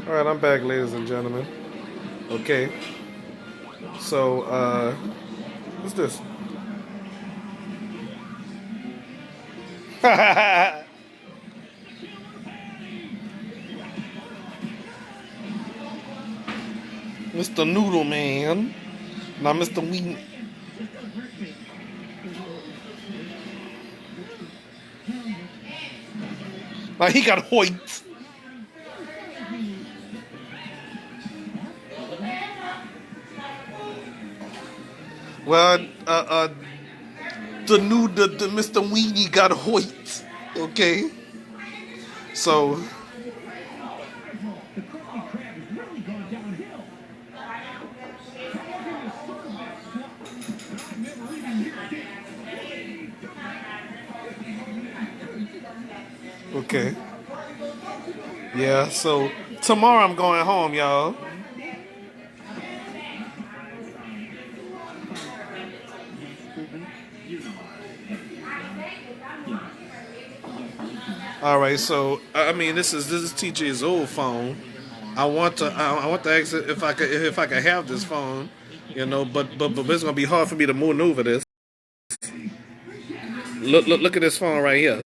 All right, I'm back, ladies and gentlemen. Okay, so what's this? Mr. Noodle Man. Now, Mr. Ween. Now he got Hoyt. Well, the Mr. Weenie got Hoyt. Okay, so okay, yeah. So tomorrow I'm going home, y'all. All right, so I mean, this is TJ's old phone. I want to ask if I could have this phone, but it's gonna be hard for me to maneuver this. Look at this phone right here.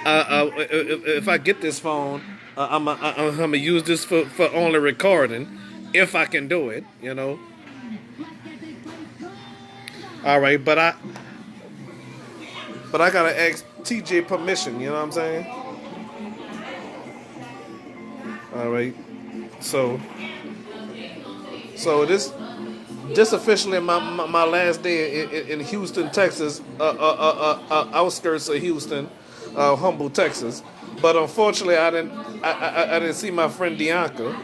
If I get this phone, I'm gonna use this for only recording, if I can do it. All right, but I gotta ask TJ permission. You know what I'm saying? All right, so this officially my last day in Houston, Texas, outskirts of Houston, Humble, Texas. But unfortunately, I didn't see my friend Bianca.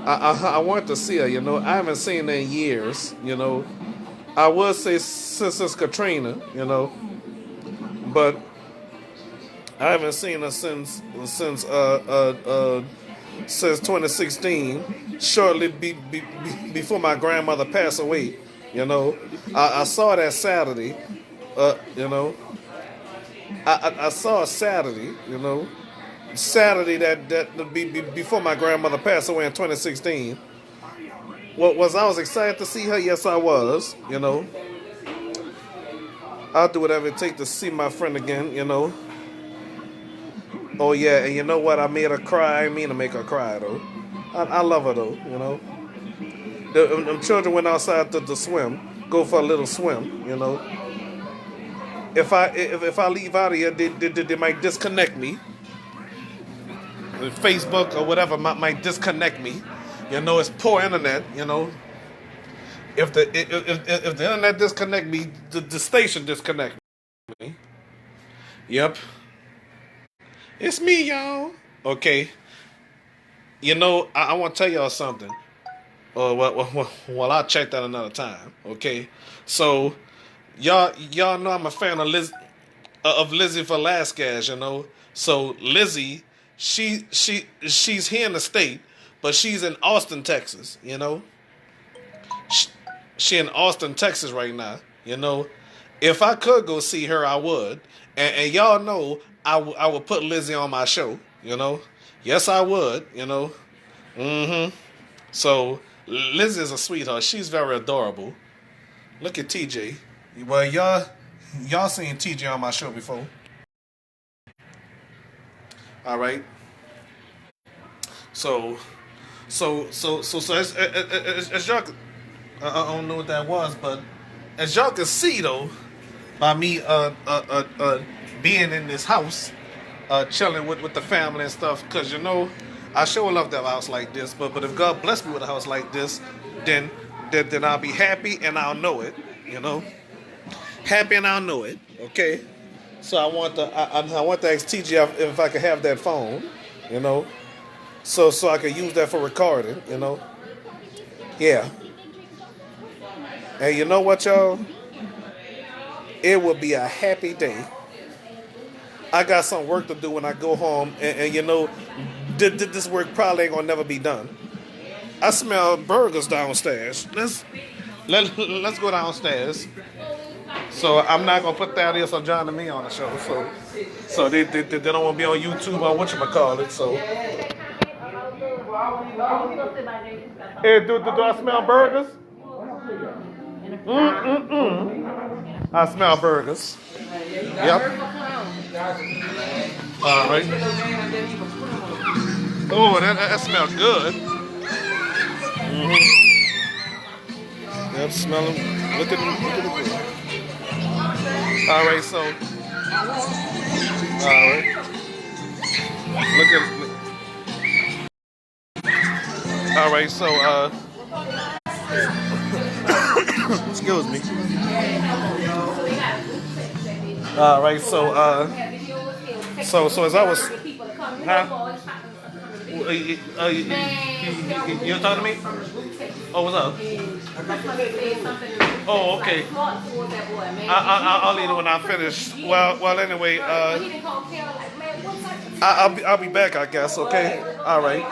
I wanted to see her. I haven't seen her in years. I would say since Katrina. But I haven't seen her since 2016, shortly before my grandmother passed away. I saw that Saturday. Uh, you know, I saw Saturday. Saturday that before my grandmother passed away in 2016. Was I was excited to see her? Yes, I was. I'll do whatever it takes to see my friend again. Oh yeah, and you know what? I made her cry. I didn't mean to make her cry though. I love her though. Them children went outside to swim, go for a little swim. If I leave out of here, they might disconnect me. Facebook or whatever might disconnect me. It's poor internet. If the internet disconnect me, the station disconnect me. Yep, it's me, y'all. Okay, I want to tell y'all something. Well, I'll check that another time. Okay, so y'all know I'm a fan of Lizzie Velasquez. So Lizzie, she's here in the state, but she's in Austin, Texas. She, she in Austin, Texas right now. If I could go see her, I would. And y'all know I would put Lizzie on my show. Yes, I would. So Lizzie is a sweetheart. She's very adorable. Look at TJ. Well, y'all seen TJ on my show before. All right. So as y'all, I don't know what that was, but as y'all can see though, by me being in this house, chilling with the family and stuff, because I sure love that house like this. But if God bless me with a house like this, then I'll be happy and I'll know it. Happy and I'll know it. Okay. So I want to ask TG if I could have that phone. You know, so I could use that for recording. Yeah. And you know what, y'all? It will be a happy day. I got some work to do when I go home, and this work probably ain't gonna never be done. I smell burgers downstairs. Let's go downstairs. So I'm not gonna put that here so John and me on the show. So they don't want to be on YouTube or whatchamacallit. So Hey, do I smell burgers? I smell burgers. Yep. All right. Oh, that smells good. Yep, smell them. Look at them. All right, so. All right. Look at. All right, so excuse me. All right, so so as I was, huh? You talking to me? Oh, what's up? Oh, okay. I'll leave it when I finish. Well, anyway, I'll be back, I guess. Okay. All right.